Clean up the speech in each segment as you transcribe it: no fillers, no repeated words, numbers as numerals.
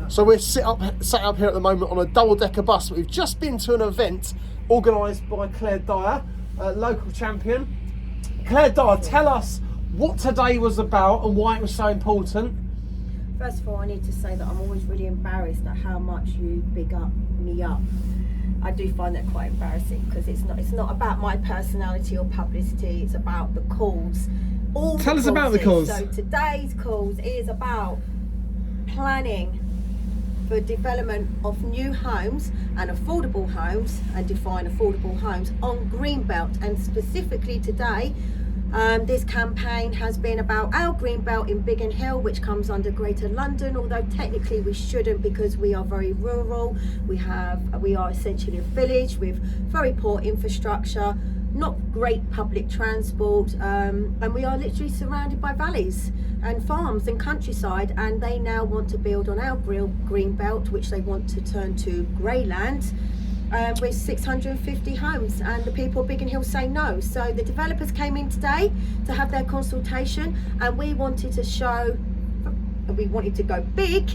So we're sat up here at the moment on a double-decker bus. We've just been to an event organised by Claire Dyer, local champion. Claire Dyer, tell us what today was about and why it was so important. First of all, I need to say that I'm always really embarrassed at how much you big up me up. I do find that quite embarrassing because it's not about my personality or publicity. It's about the cause. Tell us about the cause. So today's cause is about planning for development of new homes and affordable homes, and define affordable homes on Greenbelt. And specifically today, this campaign has been about our Greenbelt in Biggin Hill, which comes under Greater London, although technically we shouldn't because we are very rural. We are essentially a village with very poor infrastructure, not great public transport, and we are literally surrounded by valleys and farms and countryside, and they now want to build on our Greenbelt, which they want to turn to grey land. With 650 homes, and the people of Biggin Hill say no. So the developers came in today to have their consultation, and we wanted to go big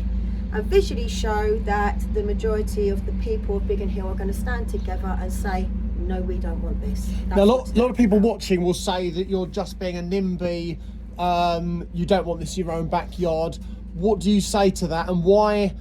and visually show that the majority of the people of Biggin Hill are going to stand together and say, no, we don't want this. Now, a lot of people watching will say that you're just being a NIMBY, you don't want this in your own backyard. What do you say to that, and why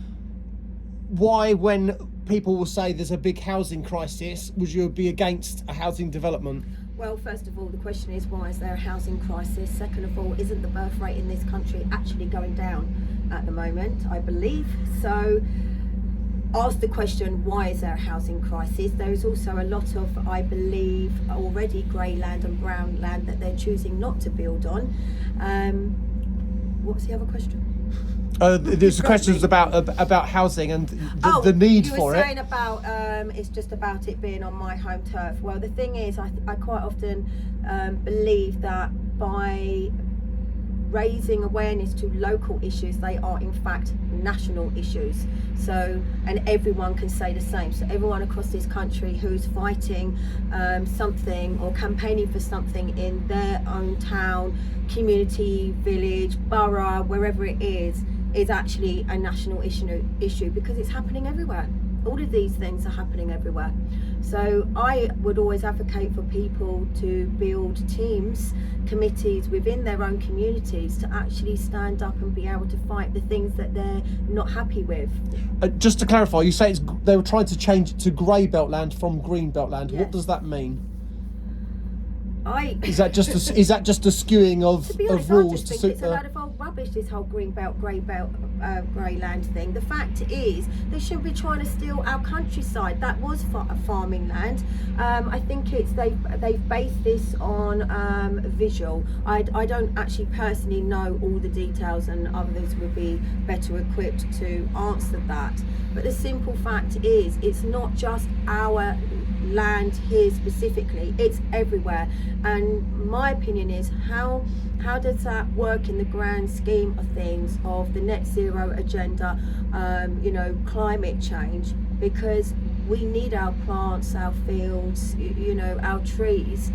when people will say there's a big housing crisis, would you be against a housing development? Well, first of all, the question is, why is there a housing crisis? Second of all, isn't the birth rate in this country actually going down at the moment? I believe so. Ask the question, why is there a housing crisis? There is also a lot of, I believe, already grey land and brown land that they're choosing not to build on. What was the other question? There's questions about housing and the need for it. You were saying about it's just about it being on my home turf. Well, the thing is, I quite often believe that by raising awareness to local issues, they are in fact national issues. So, and everyone can say the same. So everyone across this country who's fighting something or campaigning for something in their own town, community, village, borough, wherever it is actually a national issue because it's happening everywhere. All of these things are happening everywhere. So I would always advocate for people to build teams, committees within their own communities to actually stand up and be able to fight the things that they're not happy with. Just to clarify, you say they were trying to change it to grey belt land from green belt land. Yes. What does that mean? Is that just a skewing of rules to suit it's a load of old rubbish, this whole green belt, grey land thing. The fact is, they shouldn't be trying to steal our countryside. That was farming land. I think they've based this on visual. I don't actually personally know all the details, and others would be better equipped to answer that. But the simple fact is, it's not just our land here specifically, it's everywhere. And my opinion is, how does that work in the grand scheme of things, of the net zero agenda, climate change? Because we need our plants, our fields, our trees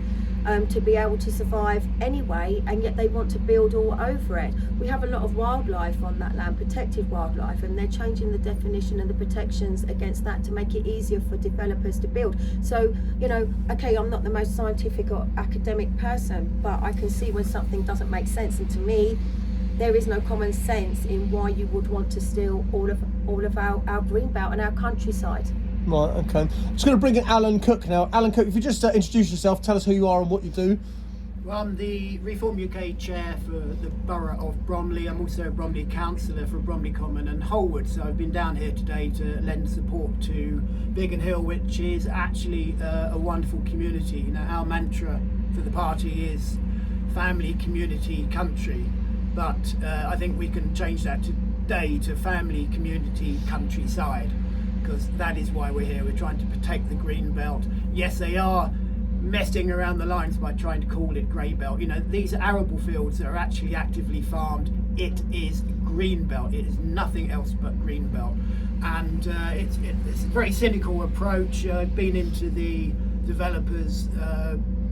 to be able to survive anyway, and yet they want to build all over it. We have a lot of wildlife on that land, protected wildlife, and they're changing the definition and the protections against that to make it easier for developers to build. So, okay, I'm not the most scientific or academic person, but I can see when something doesn't make sense, and to me, there is no common sense in why you would want to steal all of our greenbelt and our countryside. Right, okay. I'm just going to bring in Alan Cook now. Alan Cook, if you just introduce yourself, tell us who you are and what you do. Well, I'm the Reform UK chair for the Borough of Bromley. I'm also a Bromley councillor for Bromley Common and Holwood, so I've been down here today to lend support to Biggin Hill, which is actually a wonderful community. Our mantra for the party is family, community, country, but I think we can change that today to family, community, countryside, because that is why we're here. We're trying to protect the green belt. Yes, they are messing around the lines by trying to call it grey belt. These are arable fields that are actually actively farmed. It is green belt. It is nothing else but green belt. And it's a very cynical approach. I've been into the developers'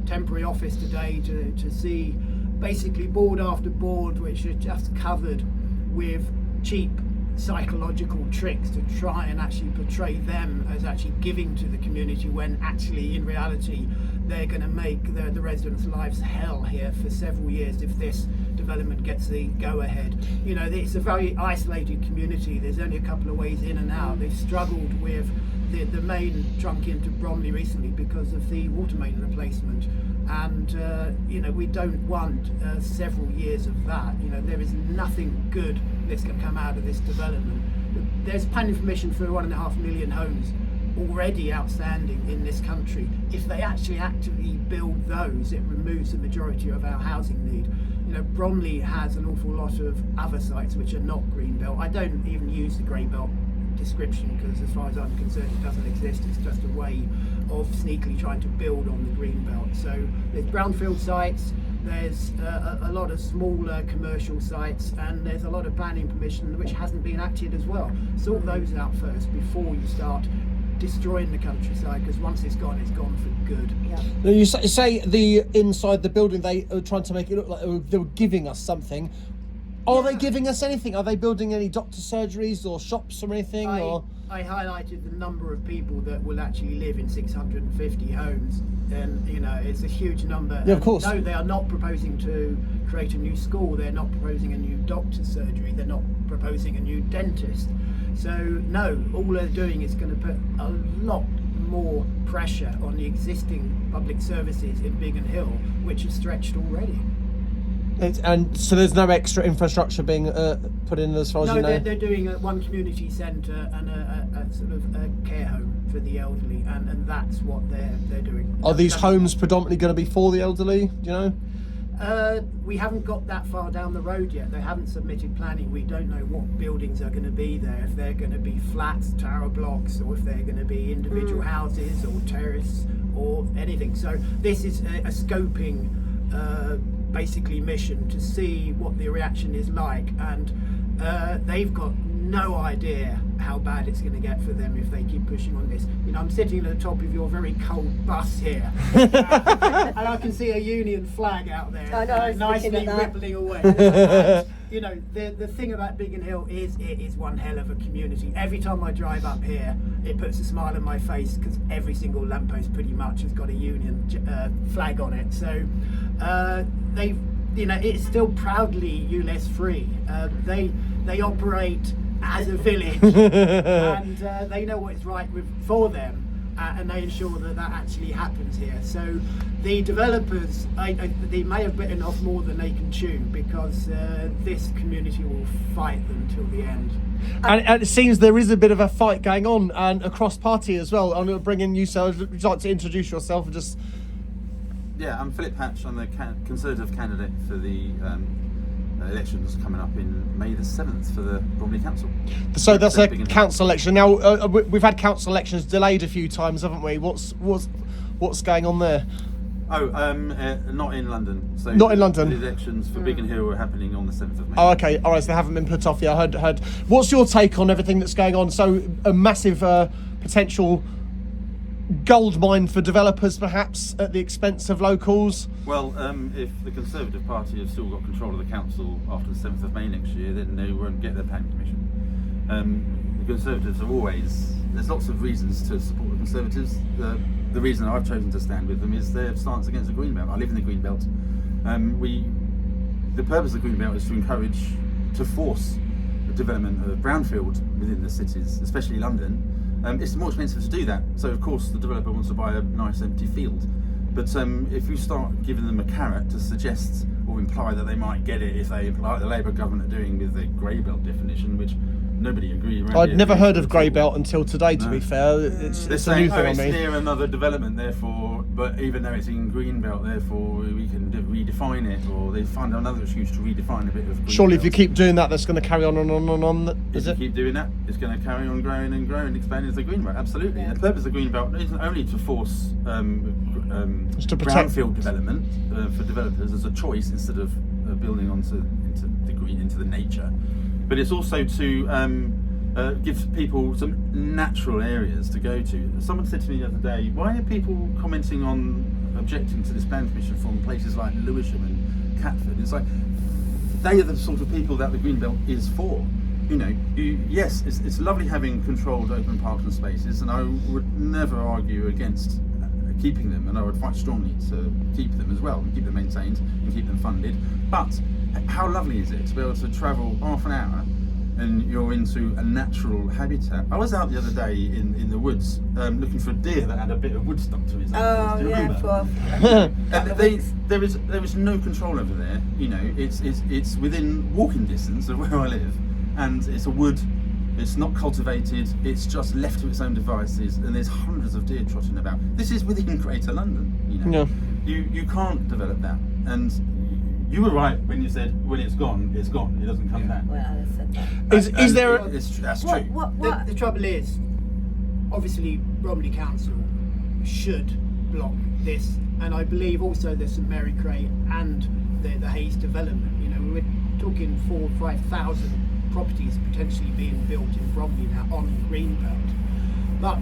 temporary office today to see basically board after board which are just covered with cheap psychological tricks to try and actually portray them as actually giving to the community, when actually in reality they're going to make the residents' lives hell here for several years if this development gets the go ahead. You know, it's a very isolated community. There's only a couple of ways in and out. They've struggled with the main trunk into Bromley recently because of the water main replacement, and you know, we don't want several years of that. You know, there is nothing good that's going to come out of this development. There's planning permission for 1.5 million homes already outstanding in this country. If they actually actively build those, it removes the majority of our housing need. You know, Bromley has an awful lot of other sites which are not greenbelt. I don't even use the grey belt description because, as far as I'm concerned, it doesn't exist. It's just a way of sneakily trying to build on the green belt. So there's brownfield sites, there's a lot of smaller commercial sites, and there's a lot of planning permission which hasn't been acted as well. Sort those out first before you start destroying the countryside, because once it's gone for good. Yeah. Now you say the inside the building, they are trying to make it look like they were giving us something. Are they giving us anything? Are they building any doctor surgeries or shops or anything? I highlighted the number of people that will actually live in 650 homes, and you know, it's a huge number. Yeah, of course. No, they are not proposing to create a new school. They're not proposing a new doctor's surgery. They're not proposing a new dentist. So no, all they're doing is going to put a lot more pressure on the existing public services in Biggin Hill, which is stretched already. And so there's no extra infrastructure being put in as far as you know? No, they're doing one community centre and a sort of a care home for the elderly, and that's what they're doing. Are these homes predominantly going to be for the elderly, do you know? We haven't got that far down the road yet. They haven't submitted planning. We don't know what buildings are going to be there, if they're going to be flats, tower blocks, or if they're going to be individual houses or terrace or anything. So this is a scoping basically mission to see what the reaction is like, and they've got no idea how bad it's going to get for them if they keep pushing on this. You know, I'm sitting at the top of your very cold bus here, and I can see a Union flag out there, I know, I was nicely looking at that. rippling away. And, you know, the thing about Biggin Hill is it is one hell of a community. Every time I drive up here, it puts a smile on my face because every single lamppost pretty much has got a Union flag on it. So they've, you know, it's still proudly ULEZ free. They operate as a village, and they know what is right for them, and they ensure that actually happens here. So the developers, they may have bitten off more than they can chew, because this community will fight them till the end. And it seems there is a bit of a fight going on, and across party as well. I'm going to bring in you, so would you like to introduce yourself and just... Yeah, I'm Philip Hatch. I'm the Conservative candidate for the elections coming up in May the 7th for the Bromley Council. So that's a council election. Now, we've had council elections delayed a few times, haven't we? What's going on there? Oh, not in London. So not in London. The elections for Biggin Hill are happening on the 7th of May. Oh, okay. All right, so they haven't been put off yet. I heard. What's your take on everything that's going on? So a massive potential gold mine for developers, perhaps, at the expense of locals? Well, if the Conservative Party have still got control of the council after the 7th of May next year, then they won't get their planning permission. The Conservatives are always... There's lots of reasons to support the Conservatives. The reason I've chosen to stand with them is their stance against the Greenbelt. I live in the Greenbelt. The purpose of the Greenbelt is to encourage, to force the development of brownfield within the cities, especially London. It's more expensive to do that, so of course the developer wants to buy a nice empty field. But if you start giving them a carrot to suggest or imply that they might get it if they, like the Labour government are doing with the grey belt definition, which nobody agrees. I'd never heard of grey belt until today, to be fair. It's a new thing on me. It's near another development, therefore, but even though it's in green belt, therefore we can redefine it, or they find another excuse to redefine a bit of green Surely belt. if you keep doing that, that's going to carry on and on and on, is it? If you keep doing that, it's going to carry on growing and growing, expanding as the green belt, absolutely. And the purpose of the green belt isn't only to force to protect brownfield development for developers as a choice instead of building into the nature, but it's also to give people some natural areas to go to. Someone said to me the other day, why are people commenting on objecting to this plan permission from places like Lewisham and Catford? It's like, they are the sort of people that the Green Belt is for. yes, it's lovely having controlled open parks and spaces, and I would never argue against keeping them, and I would fight strongly to keep them as well, and keep them maintained and keep them funded. But how lovely is it to be able to travel half an hour and you're into a natural habitat? I was out the other day in the woods looking for a deer that had a bit of wood stuck to his ankles. Do you remember? There is no control over there. It's within walking distance of where I live, and it's a wood. It's not cultivated. It's just left to its own devices, and there's hundreds of deer trotting about. This is within Greater London. You can't develop that, and you were right when you said when it's gone, it's gone. It doesn't come back. Well, I said that. Is there? That's true. What? The trouble is, obviously, Bromley Council should block this, and I believe also there's some Mary Cray and the Hayes development. We're talking 4,000 or 5,000 properties potentially being built in Bromley now on Greenbelt, but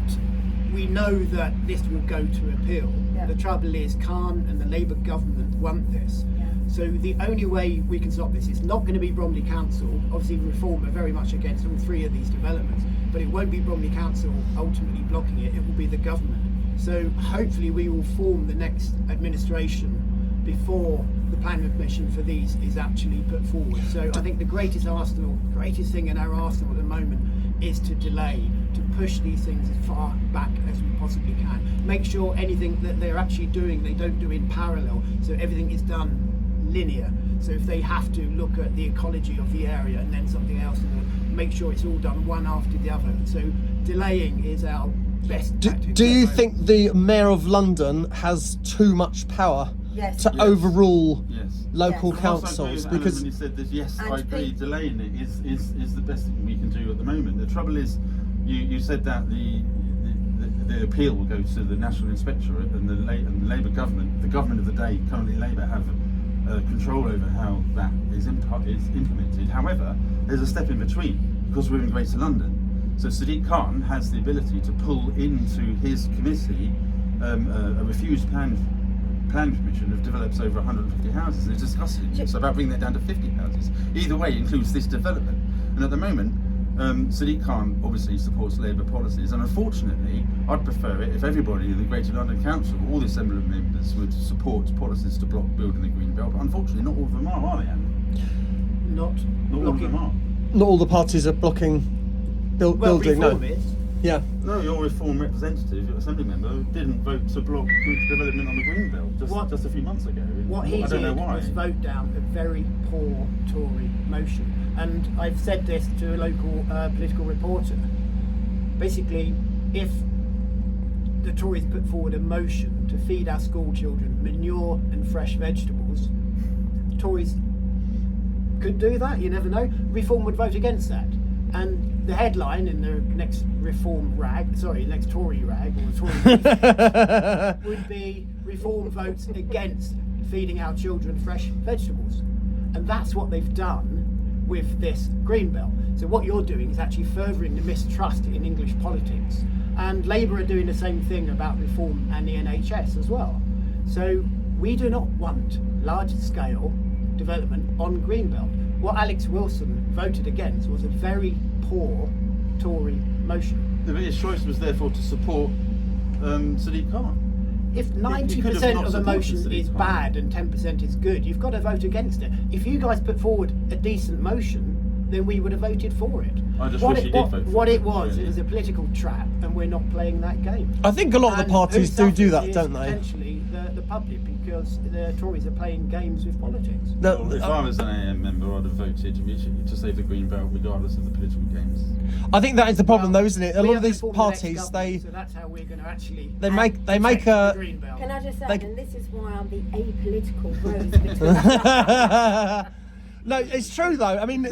we know that this will go to appeal. The trouble is, Khan and the Labour government want this. So the only way we can stop this is not going to be Bromley Council. Obviously, Reform are very much against all three of these developments, but it won't be Bromley Council ultimately blocking it. It will be the government. So hopefully we will form the next administration before the planning permission for these is actually put forward. So I think the greatest thing in our arsenal at the moment is to delay, to push these things as far back as we possibly can. Make sure anything that they're actually doing, they don't do in parallel, so everything is done linear. So if they have to look at the ecology of the area and then something else, and make sure it's all done one after the other. So delaying is our best tactic. Do you think the Mayor of London has too much power to overrule local councils? Because when you said this, yes, I agree. Delaying it is the best thing we can do at the moment. The trouble is, you said that the appeal will go to the National Inspectorate and the Labour government. The government of the day, currently Labour, have control over how that is implemented. However, there's a step in between because we're in Greater London. So Sadiq Khan has the ability to pull into his committee a refused plan permission that develops over 150 houses, and is discussing this about bringing that down to 50 houses. Either way, it includes this development. And at the moment, Sadiq Khan obviously supports Labour policies, and unfortunately, I'd prefer it if everybody in the Greater London Council, all the Assembly members, would support policies to block building the Green Belt. But unfortunately, not all of them are they, Anne? Not all of them are. Not all the parties are blocking building. No. Yeah. No, your Reform representative, your Assembly member, didn't vote to block development on the Green Belt just a few months ago. What he did was vote down a very poor Tory motion. And I've said this to a local political reporter. Basically, if the Tories put forward a motion to feed our school children manure and fresh vegetables, the Tories could do that, you never know. Reform would vote against that. And the headline in the next next Tory rag, or Tory would be Reform votes against feeding our children fresh vegetables. And that's what they've done with this Green Belt. So what you're doing is actually furthering the mistrust in English politics. And Labour are doing the same thing about Reform and the NHS as well. So we do not want large-scale development on Green Belt. What Alex Wilson voted against was a very poor Tory motion. His choice was therefore to support Sadiq Khan. If 90% of the motion is bad and 10% is good, you've got to vote against it. If you guys put forward a decent motion, then we would have voted for it. I just wish you did vote for it. What it was a political trap, and we're not playing that game. I think a lot of the parties do that, don't they? Potentially the public, because the Tories are playing games with politics. If I was an AM member, I'd have voted to save the Green Belt, regardless of the political games. I think that is the problem, though, isn't it? A lot of these parties, so that's how we're going to actually they make a. Green Belt. Can I just say, and this is why I'm the apolitical rose between. No, it's true though. I mean,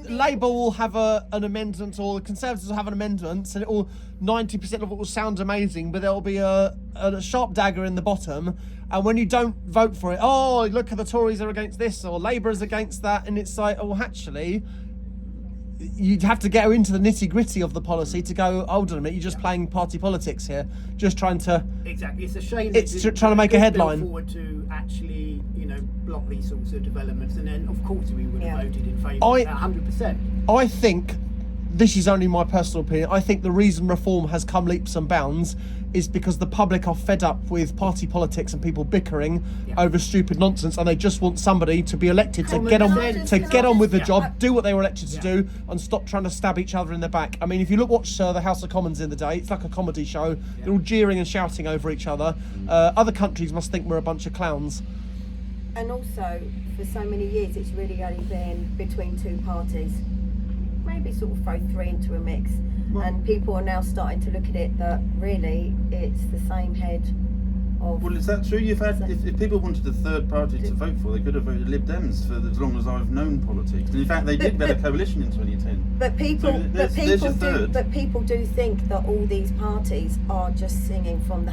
Labour will have an amendment, or the Conservatives will have an amendment, and it will 90% of it will sound amazing, but there'll be a sharp dagger in the bottom. And when you don't vote for it, oh, look, the Tories are against this, or Labour is against that, and it's like, oh, actually, you'd have to get into the nitty gritty of the policy to go, hold on a minute, you're just playing party politics here, just trying to. Exactly, it's a shame. It's trying to make a headline. Forward to actually, block these sorts of developments, and then of course we would have voted in favour. 100%. I think, this is only my personal opinion, I think the reason reform has come leaps and bounds is because the public are fed up with party politics and people bickering over stupid nonsense, and they just want somebody to be elected to get on with the job, do what they were elected to do, and stop trying to stab each other in the back. I mean, if you watch the House of Commons in the day, it's like a comedy show. They're all jeering and shouting over each other. Other countries must think we're a bunch of clowns. And also, for so many years, it's really only been between two parties. Maybe sort of throw three into a mix. And people are now starting to look at it that really it's the same head of... Well, is that true? You've had, if people wanted a third party to vote for, they could have voted Lib Dems for as long as I've known politics. And in fact, they did get a coalition in 2010. But people, So people do think that all these parties are just singing from the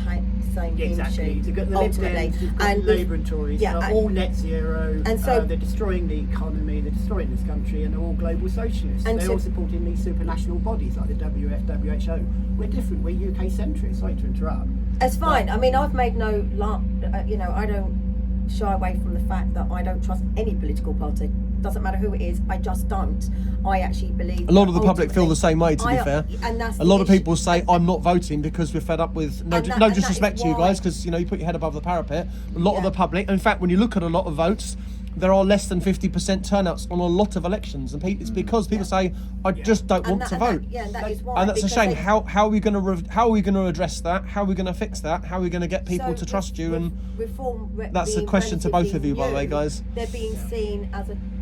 same hymn sheet. You've got the ultimately, Lib Dems, you've got Labour and Tories, they're all net zero, and so they're destroying the economy, they're destroying this country, and they're all global socialists. And they're all supporting these supranational bodies like the WHO. We're different, we're UK centric, sorry to interrupt. It's fine. I mean, I've made no, I don't shy away from the fact that I don't trust any political party. Doesn't matter who it is, I just don't. I actually believe... A lot of the public feel the same way, to be fair. And that's a lot of people say, I'm not voting because we're fed up with... No disrespect to you guys, because, you put your head above the parapet. A lot of the public... In fact, when you look at a lot of votes, there are less than 50% turnouts on a lot of elections, and it's because people say, I just don't want to vote. And that is why. And that's a shame. How are we going to address that? How are we going to fix that? How are we going to get people to trust you? And reform. That's a question to both of you, by the way, guys. They're being seen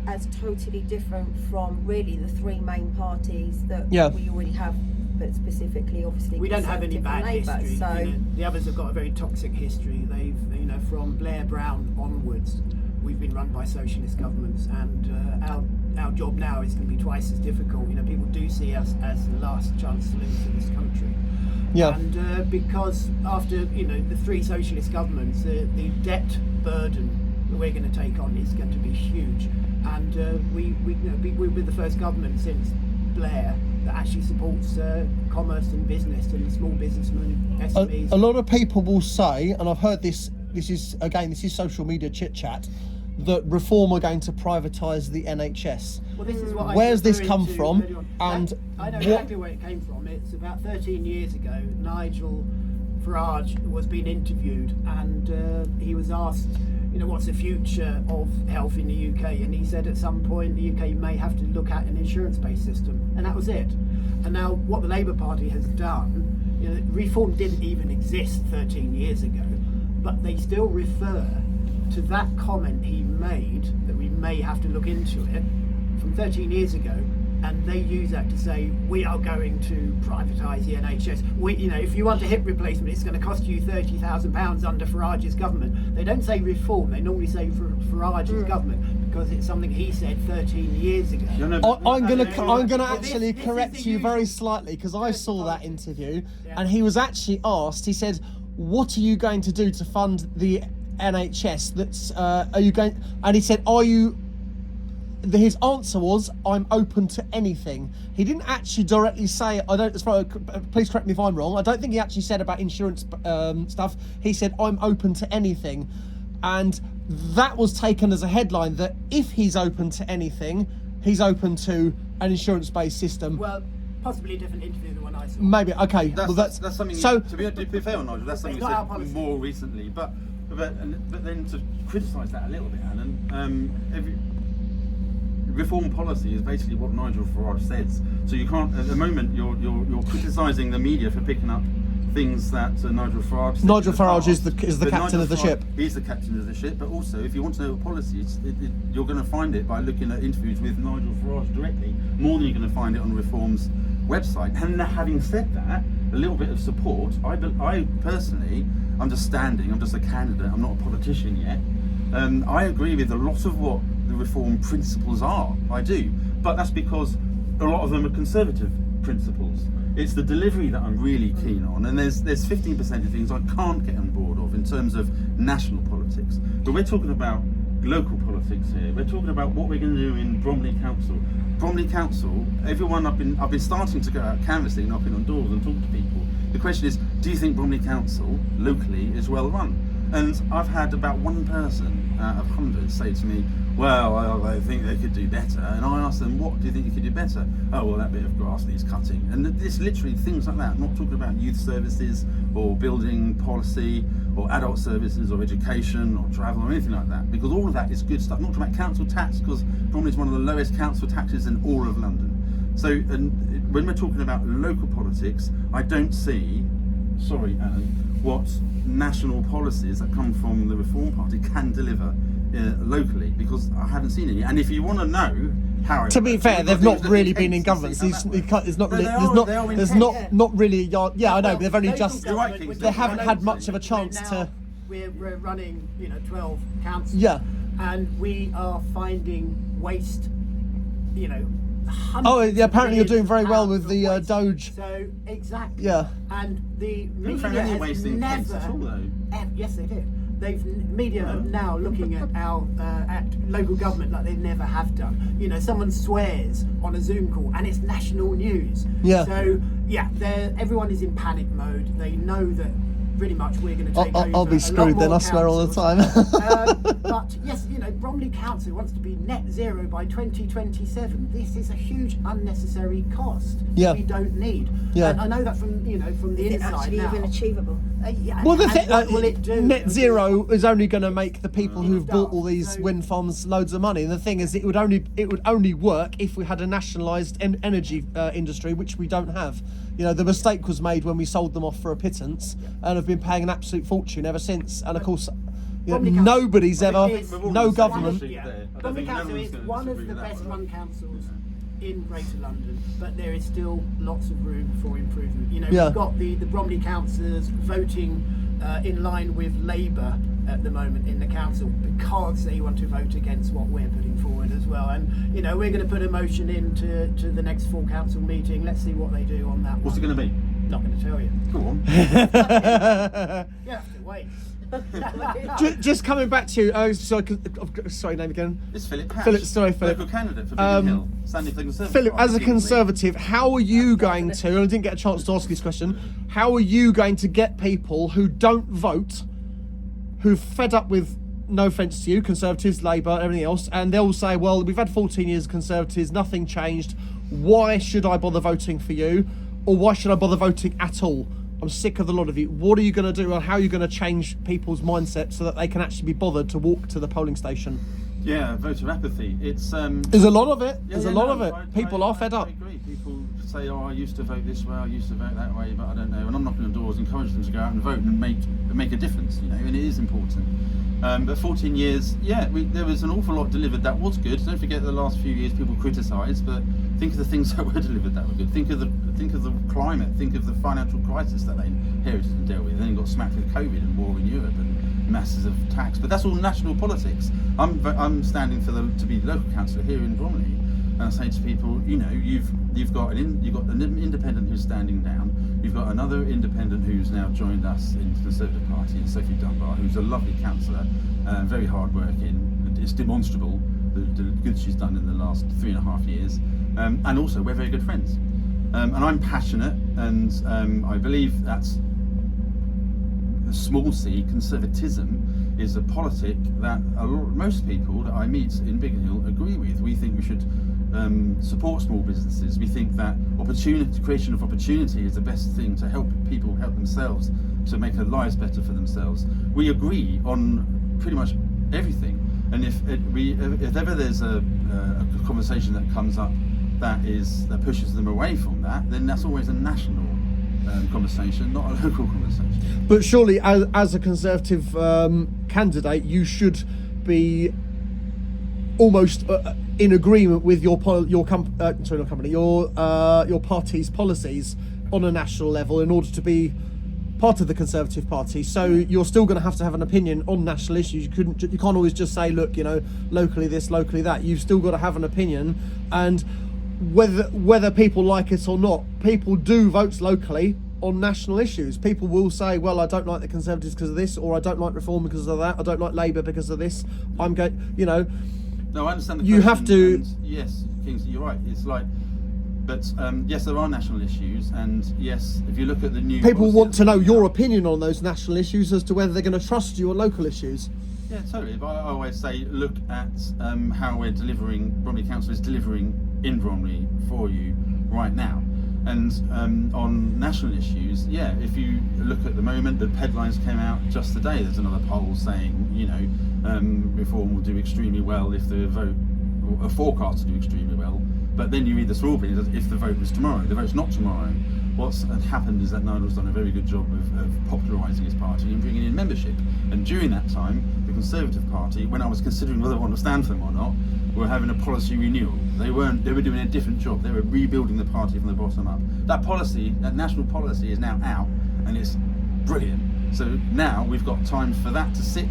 as totally different from really the three main parties that we already have. But specifically, obviously, we don't have any bad Labour, history. So the others have got a very toxic history. They've, from Blair Brown onwards, we've been run by socialist governments, and our job now is going to be twice as difficult. People do see us as the last chance to live for this country. Yeah. And because after the three socialist governments, the debt burden that we're going to take on is going to be huge. And we're the first government since Blair that actually supports commerce and business and the small businessmen, SMEs. A lot of people will say, and I've heard this is social media chit chat, that reform are going to privatise the NHS. Well, this is what where's this come from? And I know exactly where it came from. It's about 13 years ago. Nigel Farage was being interviewed, and he was asked, what's the future of health in the UK? And he said at some point the UK may have to look at an insurance-based system, and that was it. And now what the Labour Party has done, reform didn't even exist 13 years ago, but they still refer to that comment he made that we may have to look into it from 13 years ago, and they use that to say we are going to privatise the NHS. If you want a hip replacement, it's going to cost you £30,000 under Farage's government. They don't say reform; they normally say Farage's government because it's something he said 13 years ago. I'm gonna actually correct you very slightly, because I saw that interview, and he was actually asked. He said, "What are you going to do to fund the NHS? That's are you going?" And he said, "Are you?" His answer was, "I'm open to anything." He didn't actually directly say, please correct me if I'm wrong, I don't think he actually said about insurance stuff. He said, "I'm open to anything." And that was taken as a headline that if he's open to anything, he's open to an insurance-based system. Well, possibly a different interview than the one I saw. Maybe, okay. That's something, to be fair on Nigel, that's something you said more recently. But then to criticise that a little bit, Alan, reform policy is basically what Nigel Farage says. So you can't, at the moment, you're criticising the media for picking up things that Nigel Farage said. Nigel Farage is the captain of the ship. He's the captain of the ship, but also if you want to know what policy, you're going to find it by looking at interviews with Nigel Farage directly, more than you're going to find it on Reform's website. And having said that, a little bit of support. I personally, I'm just a candidate, I'm not a politician yet. I agree with a lot of what the reform principles are, I do, but that's because a lot of them are conservative principles. It's the delivery that I'm really keen on, and there's 15% of things I can't get on board of in terms of national politics. But we're talking about local politics here. We're talking about what we're going to do in Bromley Council. Bromley Council, everyone I've been starting to go out canvassing, knocking on doors and talking to people. The question is, do you think Bromley Council locally is well run? And I've had about one person out of hundreds say to me, well, I think they could do better. And I asked them, what do you think you could do better? Oh, well, that bit of grass needs cutting. And it's literally things like that. I'm not talking about youth services or building policy or adult services or education or travel or anything like that, because all of that is good stuff. I'm not talking about council tax, because Bromley is one of the lowest council taxes in all of London. So, and when we're talking about local politics, I don't see, sorry Alan, what national policies that come from the Reform Party can deliver locally, because I haven't seen any. And if you want to know how, to be fair, they've not really been in government. There's not really. Yeah, I know, but they've only just. They haven't had much of a chance to. We're running, 12 councils. Yeah. And we are finding waste. Oh, yeah, apparently you're doing very well with the Doge. So exactly. Yeah. And the They media found any has waste in Kent at all, never. though. Yes, they did. Media are now looking at our at local government like they never have done. Someone swears on a Zoom call and it's national news. Yeah. So yeah, everyone is in panic mode. They know that pretty much we're going to take over. I'll be screwed then. I swear all the time. But yes, Bromley Council wants to be net zero by 2027. This is a huge unnecessary cost that we don't need. Yeah. And I know that from from the Is it inside actually now. even achievable? Yeah, Well, the and thing, what will it do? net zero is only going to make the people who've It bought all does. these So- wind farms loads of money. And the thing is, it would only work if we had a nationalised energy industry, which we don't have. The mistake was made when we sold them off for a pittance, and have been paying an absolute fortune ever since. And of course, Bromley Council- nobody's ever, It's- no government. Bromley Council is one of the best run councils in Greater London, but there is still lots of room for improvement. Yeah. We've got the Bromley councillors voting in line with Labour at the moment in the council, because they want to vote against what we're putting forward as well. And we're going to put a motion into the next full council meeting. Let's see what they do on that. What's it going to be? Not going to tell you. Go on. You have to wait. Just coming back to you. Sorry, name again. It's Philip Patch. Philip. Local candidate for Biggin Hill, standing for the Conservative Philip, Party, as a Kingsley. Conservative, how are you going to, and I didn't get a chance to ask this question, how are you going to get people who don't vote, who've fed up with, no offence to you, Conservatives, Labour, everything else, and they'll say, well, we've had 14 years of Conservatives, nothing changed, why should I bother voting for you, or why should I bother voting at all? I'm sick of the lot of you. What are you going to do, and how are you going to change people's mindset so that they can actually be bothered to walk to the polling station? Yeah, voter apathy. It's There's a lot of it. Yeah, There's yeah, a lot no, of it. I- People are fed up. I agree. People say, "Oh, I used to vote this way, I used to vote that way, but I don't know." And I'm knocking on doors, encouraging them to go out and vote and make a difference. And it is important. But 14 years, there was an awful lot delivered that was good. Don't forget the last few years people criticised, but think of the things that were delivered that were good. Think of the climate. Think of the financial crisis that they inherited and dealt with. Then got smacked with COVID and war in Europe and masses of tax. But that's all national politics. I'm standing to be local councillor here in Bromley, and I say to people, you've got an independent who's standing down. You've got another independent who's now joined us in the Conservative Party, and Sophie Dunbar, who's a lovely councillor, very hard working. It's demonstrable the good she's done in the last 3.5 years, and also we're very good friends. And I'm passionate, and I believe that's a small c. Conservatism is a politic that most people that I meet in Biggin Hill agree with. We think we should support small businesses. We think that creation of opportunity is the best thing to help people help themselves, to make their lives better for themselves. We agree on pretty much everything. And if ever there's a conversation that comes up that pushes them away from that, then that's always a national conversation, not a local conversation. But surely, as a Conservative candidate, you should be almost in agreement with your party's policies on a national level in order to be part of the Conservative Party. So you're still going to have an opinion on national issues. You can't always just say, look, locally this, locally that. You've still got to have an opinion, and whether people like it or not, people do vote locally on national issues. People will say, well, I don't like the Conservatives because of this, or I don't like Reform because of that, I don't like Labour because of this. I'm going, No, I understand the you question, have to. and yes, Kingsley, you're right. It's like, but yes, there are national issues, and yes, if you look at the new People policy want to know that's your out- opinion on those national issues as to whether they're going to trust you on local issues. Yeah, totally. But I always say, look at how we're delivering. Bromley Council is delivering in Bromley for you right now. And on national issues, yeah, if you look at the moment, the headlines came out just today. There's another poll saying, Reform will do extremely well if the vote, or a forecast to do extremely well. But then you read the small print, if the vote was tomorrow. The vote's not tomorrow. What's happened is that Nigel's done a very good job of popularising his party and bringing in membership. And during that time, the Conservative Party, when I was considering whether I want to stand for them or not, were having a policy renewal. They were doing a different job. They were rebuilding the party from the bottom up. That policy, that national policy, is now out, and it's brilliant. So now we've got time for that to sit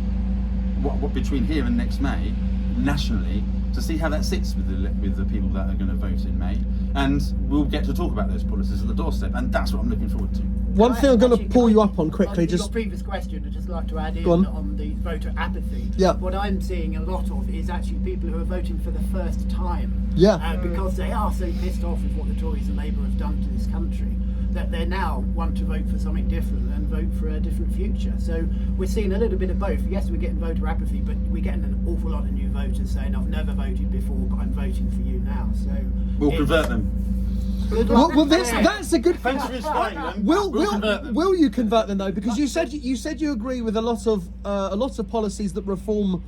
what between here and next May, nationally, to see how that sits with the people that are going to vote in May, and we'll get to talk about those policies at the doorstep, and that's what I'm looking forward to. One thing I'm going to pull you up on quickly, Your just previous question, I'd just like to add in Go on. on the voter apathy. Yeah. What I'm seeing a lot of is actually people who are voting for the first time. Yeah. Because they are so pissed off with what the Tories and Labour have done to this country, that they now want to vote for something different and vote for a different future. So we're seeing a little bit of both. Yes, we're getting voter apathy, but we're getting an awful lot of new voters saying, I've never voted before, but I'm voting for you now. So We'll convert them. well, that's a good thing. Thanks for explaining them. Will convert them. will you convert them though? Because you said you agree with a lot of policies that Reform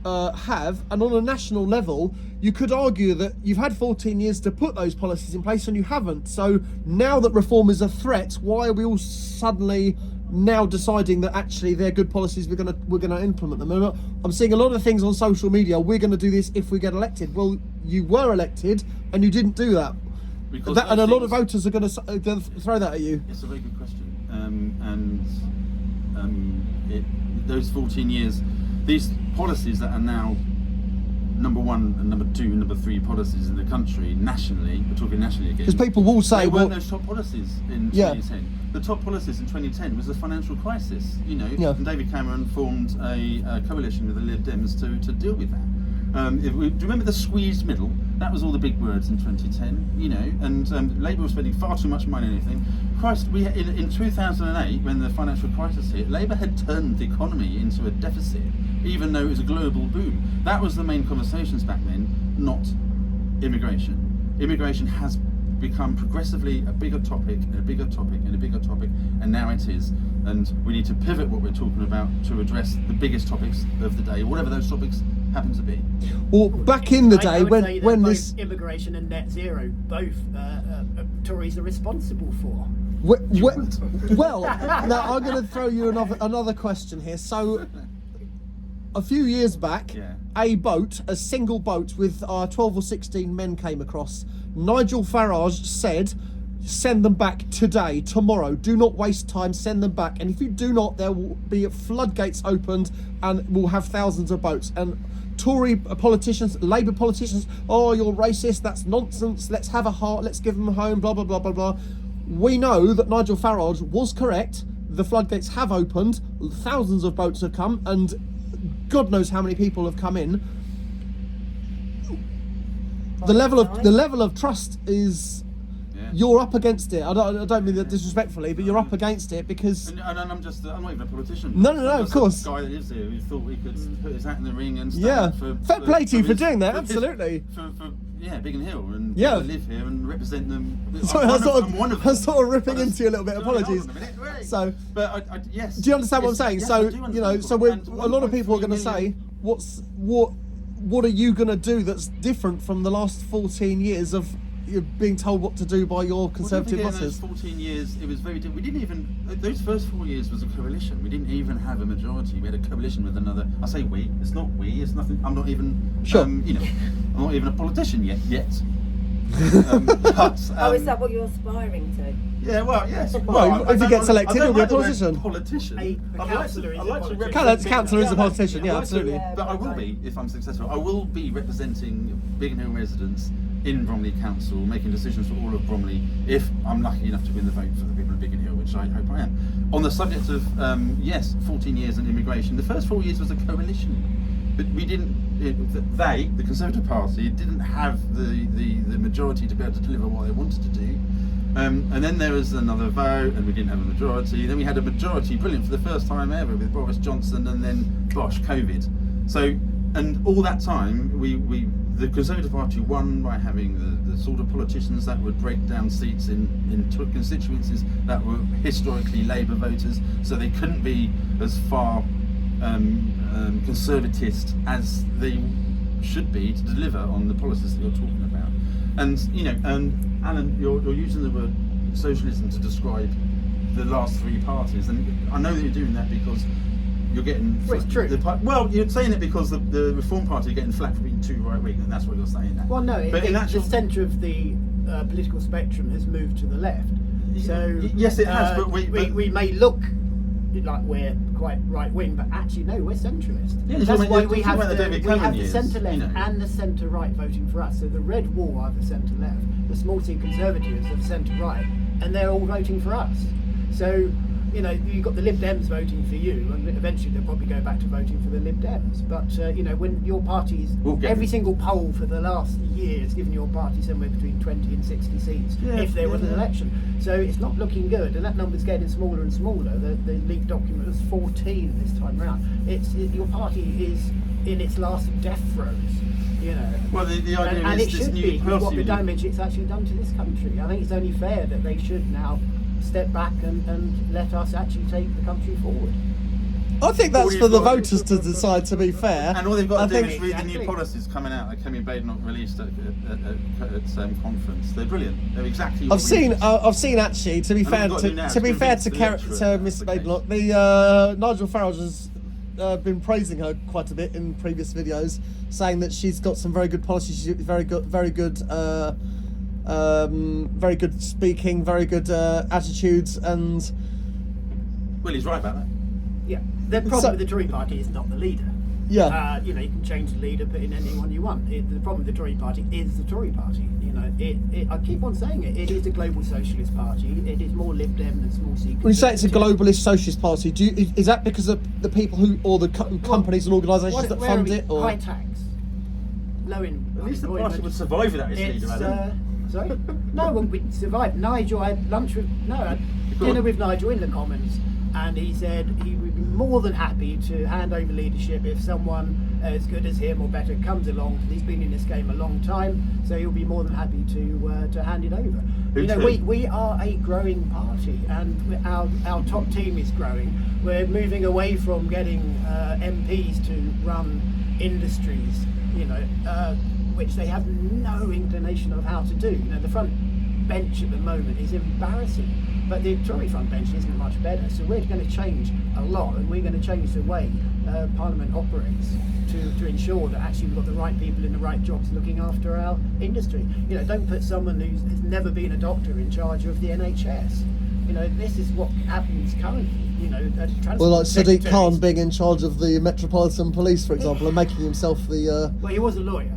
have, and on a national level, you could argue that you've had 14 years to put those policies in place and you haven't. So now that Reform is a threat, why are we all suddenly now deciding that actually they're good policies, we're gonna implement them? And I'm seeing a lot of things on social media. We're going to do this if we get elected. Well, you were elected and you didn't do that. Because And a those lot of things- voters are going to throw that at you. It's a very good question. Those 14 years, these policies that are now number one and number two and number three policies in the country nationally, we're talking nationally again. Because people will say, they weren't well, those top policies in Yeah. 2010. The top policies in 2010 was the financial crisis, Yeah. and David Cameron formed a coalition with the Lib Dems to deal with that. Do you remember the squeezed middle? That was all the big words in 2010, and Labour was spending far too much money on anything. Christ, in 2008, when the financial crisis hit, Labour had turned the economy into a deficit, even though it was a global boom. That was the main conversations back then, not immigration. Immigration has become progressively a bigger topic and a bigger topic and a bigger topic, and now it is. And we need to pivot what we're talking about to address the biggest topics of the day, whatever those topics happen to be. or back in the I day would say that when both this immigration and net zero, both Tories are responsible for. well, now I'm going to throw you another question here. So, a few years back, Yeah. a single boat with 12 or 16 men came across. Nigel Farage said, send them back today, tomorrow. Do not waste time, send them back. And if you do not, there will be floodgates opened and we'll have thousands of boats. And Tory politicians, Labour politicians, oh, you're racist, that's nonsense, let's have a heart, let's give them a home, blah, blah, blah, blah, blah. We know that Nigel Farage was correct. The floodgates have opened, thousands of boats have come, and God knows how many people have come in. The level of trust is, Yeah. you're up against it. I don't mean that disrespectfully, but you're up against it because And I'm not even a politician. No, I'm of just course. a guy that lives here who thought he could put his hat in the ring and stand Yeah. up for Fair play to you for his- doing that, his- absolutely. For Biggin Hill and Yeah. people that live here and represent them. Sorry, I'm I'm one of I'm them. sort of ripping But into you a little bit. hold on Apologies. a minute, wait. So, But yes. do you understand what I'm saying? Yes, So, I do understand so what- we're, and a lot of people are going to 1.3 say, what are you going to do that's different from the last 14 years of you're being told what to do by your Conservative Well, don't bosses? forget, those 14 years, it was very different. We didn't even, those first 4 years was a coalition. We didn't even have a majority. We had a coalition with another, I say we, it's not we, it's nothing, I'm not even, Sure. I'm not even a politician yet. But, Oh, is that what you're aspiring to? Yeah, well, yes. Well, if he gets elected, he'll be a politician. Politician. A councillor is a politician. Councillor is a politician, yeah, absolutely. Yeah. But I will be, if I'm successful, I will be representing Biggin Hill residents in Bromley Council, making decisions for all of Bromley, if I'm lucky enough to win the vote for the people of Biggin Hill, which I hope I am. On the subject of, 14 years in immigration, the first 4 years was a coalition. but we didn't. The Conservative Party, didn't have the majority to be able to deliver what they wanted to do. And then there was another vote, and we didn't have a majority. Then we had a majority, brilliant, for the first time ever, with Boris Johnson, and then bosh, COVID. So, and all that time, the Conservative Party won by having the sort of politicians that would break down seats in constituencies that were historically Labour voters, so they couldn't be as far conservatist as they should be to deliver on the policies that you're talking about. And Alan, you're using the word socialism to describe the last three parties, and I know that you're doing that because you're getting. Well, it's true. You're saying it because the Reform Party are getting flack for being too right wing, and that's what you're saying. That. Well, no, but the centre of the political spectrum has moved to the left. So yes, it has. But we may look like we're quite right wing, but actually no, we're centralist. Yeah, that's why we have the centre left and the centre right voting for us. So the red wall are the centre left, the small c Conservatives are the centre right, and they're all voting for us. So you've got the Lib Dems voting for you, and eventually they'll probably go back to voting for the Lib Dems. But when your party's every single poll for the last year has given your party somewhere between 20 and 60 seats if there was an election. So it's not looking good, and that number's getting smaller and smaller. The leaked document was 14 this time round. Your party is in its last death throes. Well, the idea and is it this should new be party. What the damage it's actually done to this country. I think it's only fair that they should now step back and let us actually take the country forward. I think that's for the voters to decide, to be fair. And all they've got to do is read the new policies coming out that Kemi Badenoch released at conference. They're brilliant. They're exactly what I've seen actually, to be fair to Miss Badenoch, Nigel Farage has been praising her quite a bit in previous videos, saying that she's got some very good policies, she's very good speaking, very good attitudes, and well, he's right about that. Yeah, the problem with the Tory party is not the leader. Yeah. You can change the leader, put in anyone you want. The problem with the Tory party is the Tory party. I keep on saying it. It is a global socialist party. It is more Lib Dem than small c. When you say it's a globalist socialist party, is that because of the people or the companies and organisations that fund it, or high tax, low in? At least the party would survive without its leader, Alan. Sorry? No, well, we survived. Nigel, I had dinner with Nigel in the Commons, and he said he would be more than happy to hand over leadership if someone as good as him or better comes along. He's been in this game a long time, so he'll be more than happy to hand it over. We are a growing party, and our top team is growing. We're moving away from getting MPs to run industries, which they have no inclination of how to do. The front bench at the moment is embarrassing, but the Tory front bench isn't much better. So we're going to change a lot, and we're going to change the way Parliament operates to ensure that actually we've got the right people in the right jobs looking after our industry. Don't put someone who has never been a doctor in charge of the NHS. This is what happens currently. Well, like Sadiq Khan being in charge of the Metropolitan Police, for example, and making himself the. Well, he was a lawyer.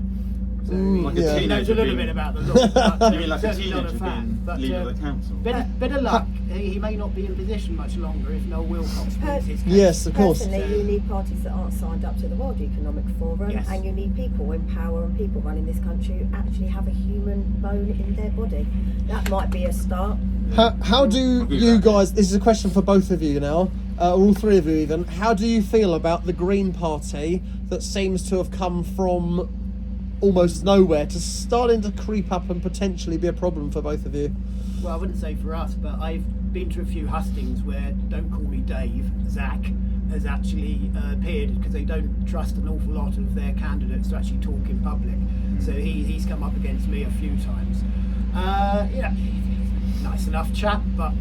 So he knows a little bit about the law. But, you mean like a certainly not a teenager fan. But leader of the council? Bit of luck. He may not be in position much longer if Noel Wilcox wins his case. Yes, of course. Personally, you need parties that aren't signed up to the World Economic Forum, and you need people in power and people running this country who actually have a human bone in their body. That might be a start. How do you guys? This is a question for both of you now, all three of you even. How do you feel about the Green Party that seems to have come from almost nowhere to starting to creep up and potentially be a problem for both of you? Well, I wouldn't say for us, but I've been to a few hustings where Don't Call Me Dave, Zach, has actually appeared because they don't trust an awful lot of their candidates to actually talk in public. So he's come up against me a few times. Nice enough chap, but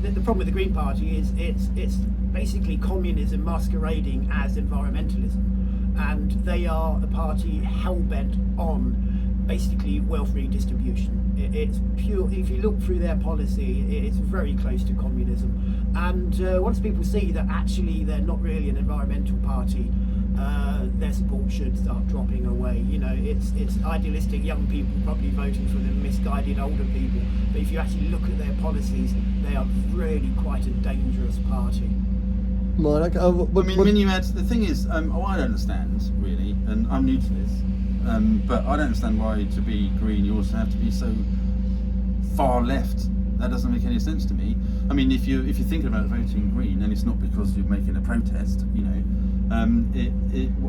the problem with the Green Party is it's basically communism masquerading as environmentalism. And they are a party hell-bent on basically wealth redistribution. It's pure. If you look through their policy, it's very close to communism. And once people see that actually they're not really an environmental party, their support should start dropping away. It's idealistic young people probably voting for the misguided older people. But if you actually look at their policies, they are really quite a dangerous party. Right, okay. When you add, the thing is, I don't understand really, and I'm new to this, but I don't understand why to be green you also have to be so far left. That doesn't make any sense to me. I mean, if you're thinking about voting green, and it's not because you're making a protest, you know,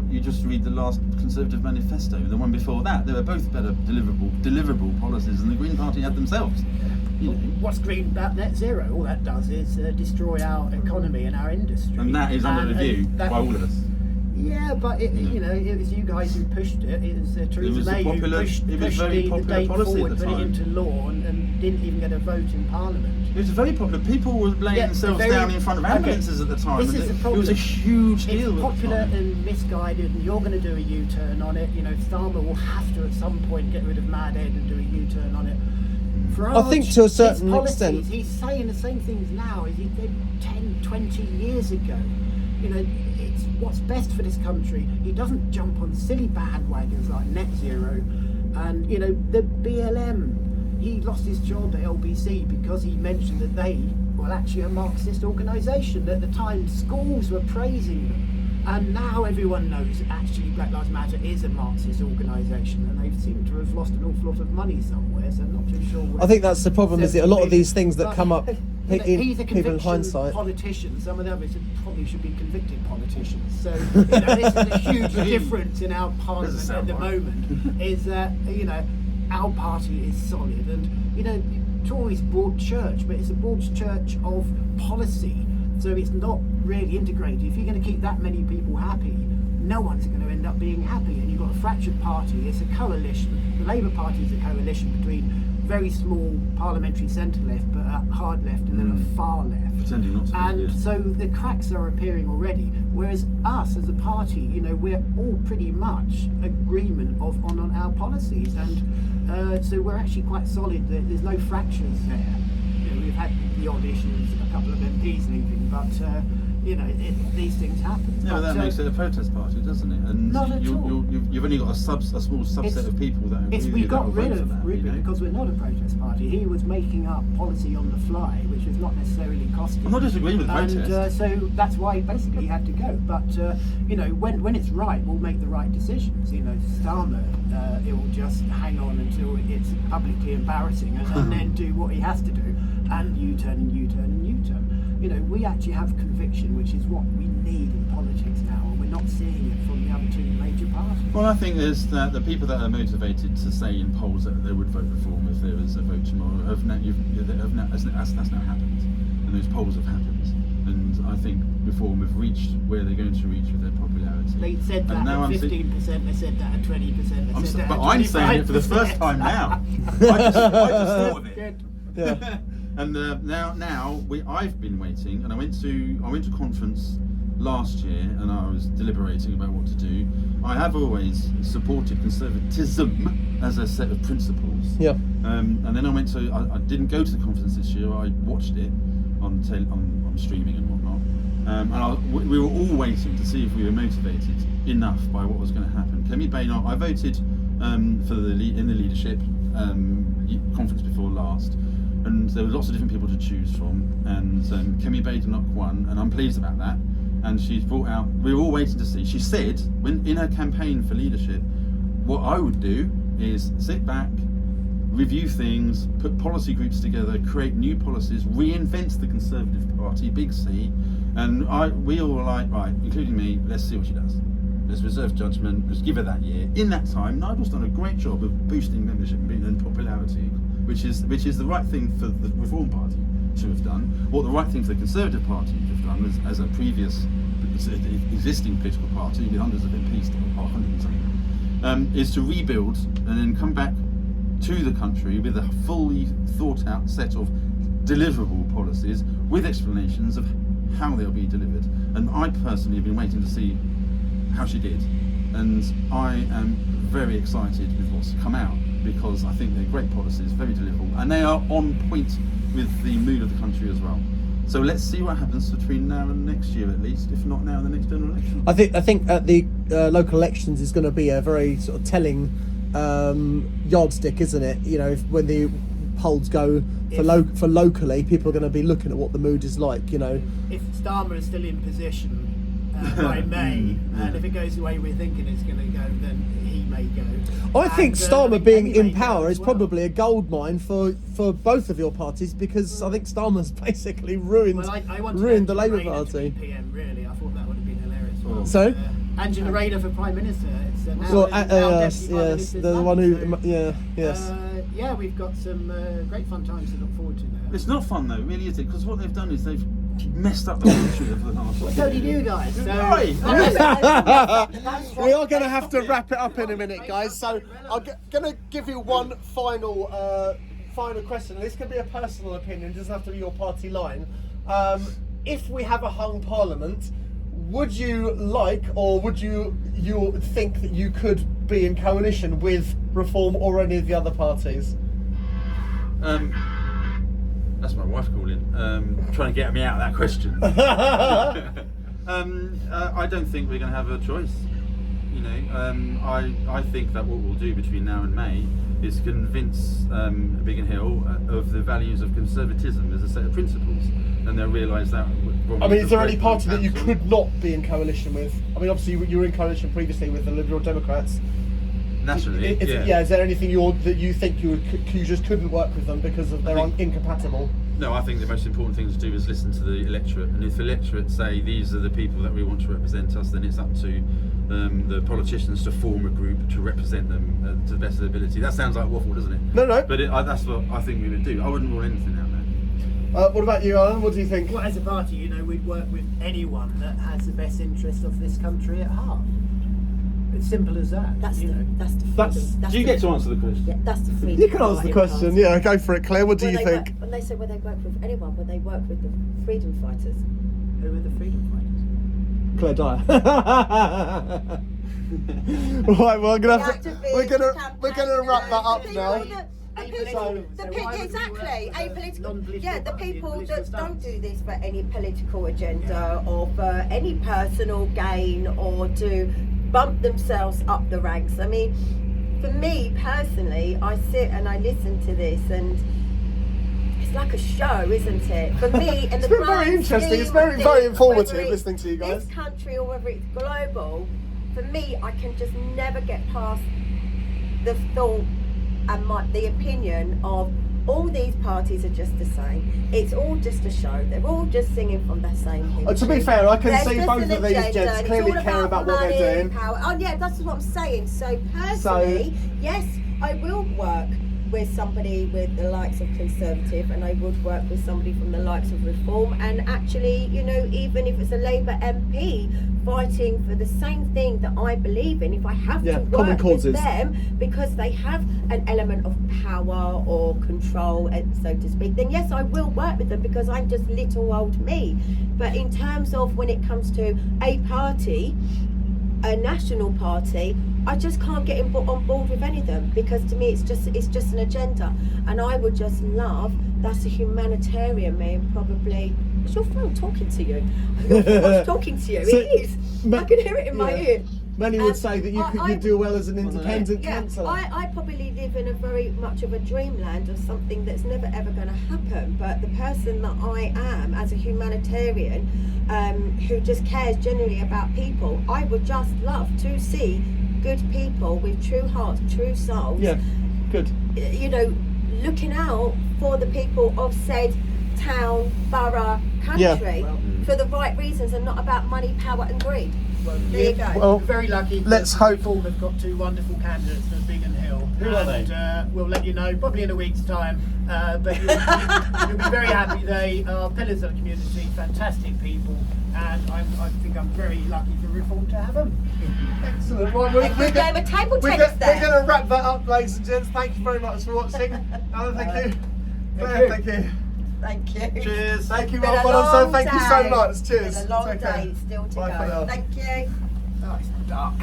you just read the last Conservative manifesto, the one before that. They were both better deliverable policies than the Green Party had themselves. You know. What's green about net zero? All that does is destroy our economy and our industry. And that is under review by all of us. Yeah, but it was you guys who pushed it. It was Theresa May who pushed the date policy forward, at the put it time. into law, and didn't even get a vote in Parliament. It was very popular. People were laying themselves down in front of ambulances at the time. This is the problem. It was a huge deal. It's popular and misguided, and you're going to do a U-turn on it. You know, Starmer will have to at some point get rid of Mad Ed and do a U-turn on it. I think to a certain extent, he's saying the same things now as he did 10, 20 years ago. You know, it's what's best for this country. He doesn't jump on silly bandwagons like net zero, and you know the BLM. He lost his job at LBC because he mentioned that they were actually a Marxist organisation. At the time, schools were praising them. And now everyone knows that actually Black Lives Matter is a Marxist organisation, and they seem to have lost an awful lot of money somewhere, so I'm not too sure where. I think that's the problem, is that a lot of these things that But, come up he's a people in hindsight. politician. Some of the others probably should be convicted politicians. So you know, this is a huge difference in our parliament at the moment. Is that our party is solid, and Tories broad church, but it's a broad church of policy. So it's not really integrated. If you're going to keep that many people happy, no one's going to end up being happy. And you've got a fractured party. It's a coalition. The Labour Party is a coalition between very small parliamentary centre-left, but a hard left, and then a far left. Pretending not to be, And yeah. so the cracks are appearing already. Whereas us as a party, we're all pretty much agreement on our policies, and so we're actually quite solid. There's no fractures there. We've had the odd issues, a couple of MPs leaving, but these things happen. Yeah, but that makes it a protest party, doesn't it? And Not at all. You've only got a small subset of people that agree with We you that got will rid vote for of that, Rupert because we're not a protest party. He was making up policy on the fly, which was not necessarily costing. I'm not disagreeing with the protest. And so that's why basically he had to go. But when it's right, we'll make the right decisions. Starmer, it will just hang on until it's publicly embarrassing, and then do what he has to do, and U-turn and U-turn and U-turn. We actually have conviction, which is what we need in politics now, and we're not seeing it from the other two major parties. Well, I think is that the people that are motivated to say in polls that they would vote reform if there was a vote tomorrow that's now happened, and those polls have happened. And I think reform have reached where they're going to reach with their popularity. They said that and now at 15%, they said that at 20%, but I'm saying it for the first time now. I just thought of it. Good. Yeah. And I've been waiting, and I went to conference last year, and I was deliberating about what to do. I have always supported conservatism as a set of principles. Yeah. And then I didn't go to the conference this year. I watched it on streaming and whatnot. We were all waiting to see if we were motivated enough by what was going to happen. Kemi Baynard, I voted in the leadership conference before last. And there were lots of different people to choose from, and Kemi Baynard won, and I'm pleased about that. And she's brought out, we were all waiting to see. She said, in her campaign for leadership, what I would do is sit back, review things, put policy groups together, create new policies, reinvent the Conservative Party, big C. And we all were like, right, including me, let's see what she does. Let's reserve judgment, let's give her that year. In that time, Nigel's done a great job of boosting membership and popularity, which is the right thing for the Reform Party to have done, or the right thing for the Conservative Party to have done as a previous existing political party with hundreds of MPs, or 100 and something, is to rebuild and then come back to the country with a fully thought out set of deliverable policies with explanations of how they'll be delivered. And I personally have been waiting to see how she did, and I am very excited with what's come out, because I think they're great policies, very deliverable, and they are on point with the mood of the country as well. So let's see what happens between now and next year, at least, if not now, in the next general election. I think at the local elections is going to be a very sort of telling yardstick, isn't it? When the polls go for locally, people are going to be looking at what the mood is like. You know, if Starmer is still in position by May, and if it goes the way we're thinking it's going to go, then he may go. I think And, Starmer I think being Henry in may go power as is well. probably a gold mine for both of your parties, because I think Starmer's basically ruined Well, I wanted ruined the Angela Labour Rayner to be Party. PM. Really, I thought that would have been hilarious. Oh. So? Angela Rayner for Prime Minister. It's now Well, now yes, Deputy Prime yes, Minister's the son, one who, so, yes. yeah, we've got some great fun times to look forward to now. It's not fun though, really, is it? Because what they've done is they've messed up the country for the last. Well, so did you guys. So, Right. We are going to have to wrap it up in a minute, guys. So I'm going to give you one final question. This can be a personal opinion. It doesn't have to be your party line. If we have a hung parliament, would you like, or would you think that you could be in coalition with Reform or any of the other parties? That's my wife calling, trying to get me out of that question. I don't think we're going to have a choice. You know, I think that what we'll do between now and May is convince Biggin Hill of the values of conservatism as a set of principles, and they'll realise that. I mean, is there any party that you could not be in coalition with? I mean, obviously you were in coalition previously with the Liberal Democrats. Nationally, Is there anything that you think you just couldn't work with them because of they're incompatible? No, I think the most important thing to do is listen to the electorate, and if the electorate say these are the people that we want to represent us, then it's up to the politicians to form a group to represent them to the best of their ability. That sounds like waffle, doesn't it? No. But that's what I think we would do. I wouldn't rule anything out there. What about you, Alan? What do you think? well, as a party, you know, we'd work with anyone that has the best interest of this country at heart. It's simple as that. That's you the know. that's the That's- freedom. That's Do you the- get to answer the question? Yeah, that's the freedom. You can answer the fighting question. party. Yeah, go for it, Claire. What do you Will they think? work- when they say will they work with anyone, will they work with the freedom fighters? Who are the freedom fighters? Claire Dyer. Right, well, we're gonna wrap that up now. Exactly, apolitical. Non-political Yeah, the party, people political that don't stance. do this for any political agenda or for any personal gain or to bump themselves up the ranks. I mean, for me personally, I sit and I listen to this and it's like a show, isn't it? For me, and It's been very interesting. It's very informative listening to you guys. This country or whether it's global, for me, I can just never get past the thought and the opinion of all these parties are just the same. It's all just a show. They're all just singing from the same hymn. To be fair, I can There's see just both an of these agenda, gents and clearly it's all care about what they're money, doing. Power. Oh yeah, that's what I'm saying. So personally, yes, I will work with somebody with the likes of Conservative, and I would work with somebody from the likes of Reform, and actually, you know, even if it's a Labour MP fighting for the same thing that I believe in, if I have Yeah, to common work causes. with them because they have an element of power or control, so to speak, then yes, I will work with them because I'm just little old me. But in terms of when it comes to a party, a national party, I just can't get on board with any of them because to me it's just an agenda, and I would just love, that's a humanitarian man probably. It's your phone talking to you. Your phone's talking to you. So, It is. I can hear it in my ear. Many would say that you'd do well as an independent Yeah, councillor. I probably live in a very much of a dreamland of something that's never ever going to happen. But the person that I am as a humanitarian, who just cares generally about people, I would just love to see good people with true hearts, true souls. Yeah, good. You know, looking out for the people of said town, borough, country Yeah. for the right reasons and not about money, power, and greed. Well, There you go. Well, we're very lucky. let's hope- Reform have got two wonderful candidates for Biggin Hill. Who are they? We'll let you know probably in a week's time. But you'll be very happy. They are pillars of the community, fantastic people, and I think I'm very lucky for Reform to have them. Excellent. Right, If we go with table tennis we're there. going to wrap that up, ladies and gents. Thank you very much for watching. Alan, thank you. Claire, thank you. Thank you. Cheers. Thank you, Been a well done. So long thank you so day. much. Cheers. It's been a long Take care. day still to Bye for now. go. Thank you. Oh, it's dark.